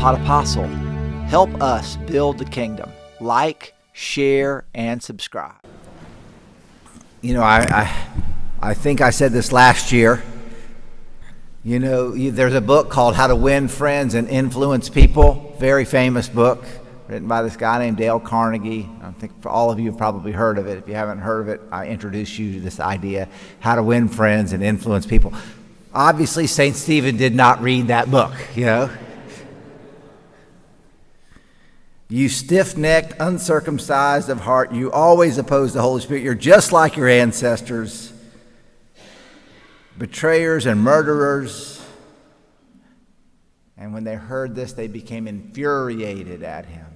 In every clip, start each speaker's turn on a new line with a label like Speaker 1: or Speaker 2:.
Speaker 1: Pod Apostle. Help us build the kingdom. Like, share, and subscribe.
Speaker 2: You know, I think I said this last year. You know, there's a book called How to Win Friends and Influence People. Very famous book written by this guy named Dale Carnegie. I think for all of you have probably heard of it. If you haven't heard of it, I introduce you to this idea, how to win friends and influence people. Obviously, St. Stephen did not read that book, you know. You stiff-necked, uncircumcised of heart, you always oppose the Holy Spirit. You're just like your ancestors, betrayers and murderers. And when they heard this, they became infuriated at him.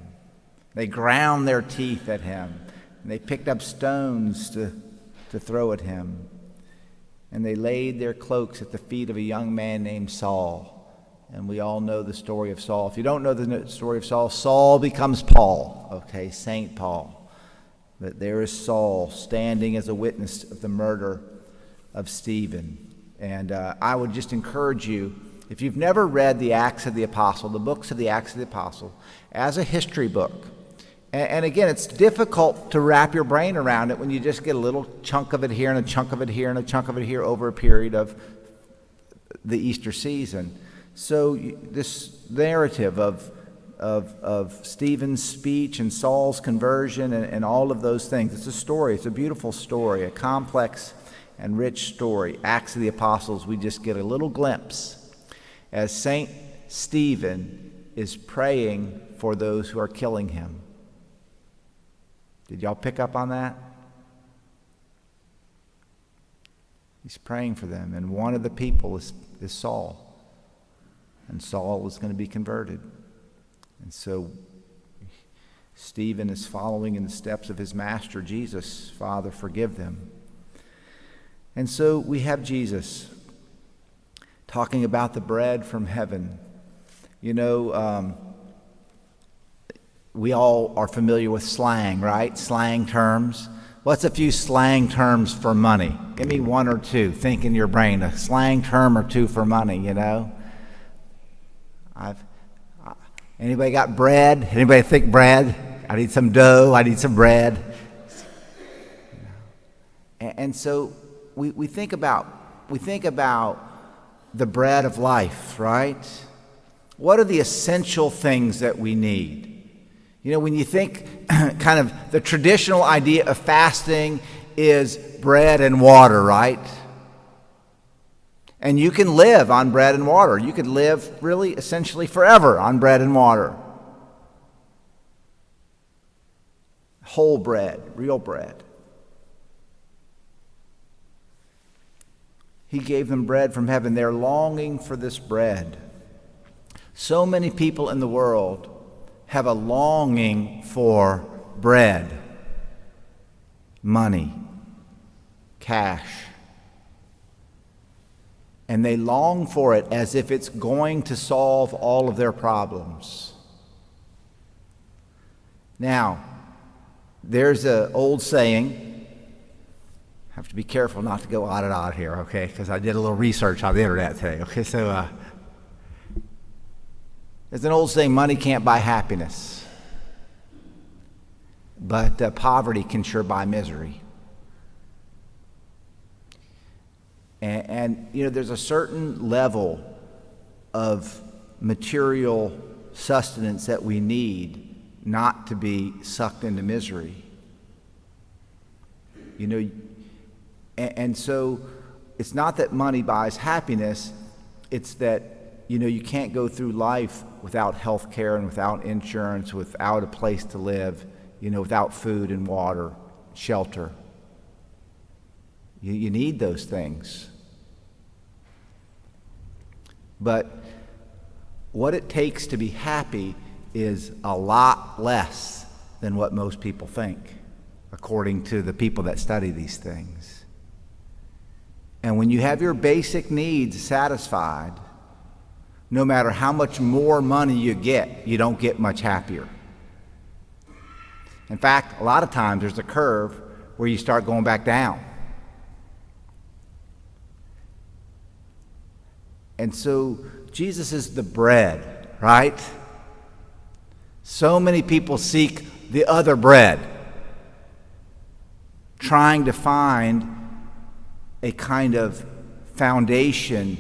Speaker 2: They ground their teeth at him, and they picked up stones to throw at him. And they laid their cloaks at the feet of a young man named Saul. And we all know the story of Saul. If you don't know the story of Saul, Saul becomes Paul, okay, Saint Paul. But there is Saul standing as a witness of the murder of Stephen. And I would just encourage you, if you've never read the Acts of the Apostle, the books of the Acts of the Apostle, as a history book, and again, it's difficult to wrap your brain around it when you just get a little chunk of it here and a chunk of it here and a chunk of it here over a period of the Easter season. So this narrative of Stephen's speech and Saul's conversion and all of those things, it's a story. It's a beautiful story, a complex and rich story. Acts of the Apostles, we just get a little glimpse as St. Stephen is praying for those who are killing him. Did y'all pick up on that? He's praying for them, and one of the people is Saul. And Saul was going to be converted. And so Stephen is following in the steps of his master, Jesus. Father, forgive them. And so we have Jesus talking about the bread from heaven. You know, we all are familiar with slang, right? Slang terms. What's a few slang terms for money? Give me one or two. Think in your brain, a slang term or two for money, you know? Anybody got bread? Anybody think bread? I need some dough. I need some bread. And so we think about the bread of life, right? What are the essential things that we need? You know, when you think kind of the traditional idea of fasting is bread and water, right? And you can live on bread and water. You could live really essentially forever on bread and water. Whole bread, real bread. He gave them bread from heaven. They're longing for this bread. So many people in the world have a longing for bread, money, cash. And they long for it as if it's going to solve all of their problems. Now, there's an old saying, I have to be careful not to go odd here, okay, because I did a little research on the internet today, okay, so there's an old saying, money can't buy happiness, but poverty can sure buy misery. And, you know, there's a certain level of material sustenance that we need not to be sucked into misery. You know, and so it's not that money buys happiness, it's that, you know, you can't go through life without health care and without insurance, without a place to live, you know, without food and water, shelter. You need those things. But what it takes to be happy is a lot less than what most people think, according to the people that study these things. And when you have your basic needs satisfied, no matter how much more money you get, you don't get much happier. In fact, a lot of times there's a curve where you start going back down. And so Jesus is the bread, right? So many people seek the other bread, trying to find a kind of foundation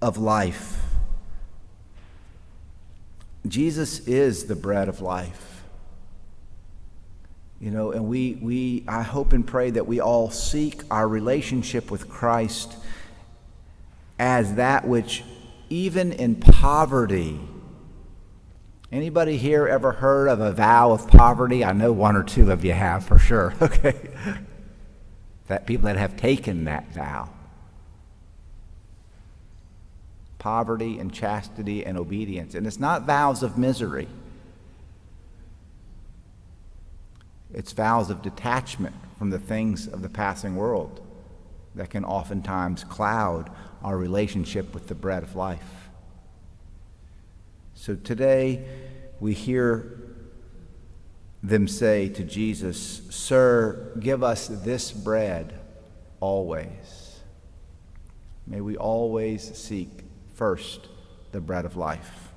Speaker 2: of life. Jesus is the bread of life. And I hope and pray that we all seek our relationship with Christ as that which, even in poverty. Anybody here ever heard of a vow of poverty? I know one or two of you have for sure. Okay. That people that have taken that vow. Poverty and chastity and obedience. And it's not vows of misery. It's vows of detachment from the things of the passing world that can oftentimes cloud our relationship with the bread of life. So today we hear them say to Jesus, "Sir, give us this bread always." May we always seek first the bread of life.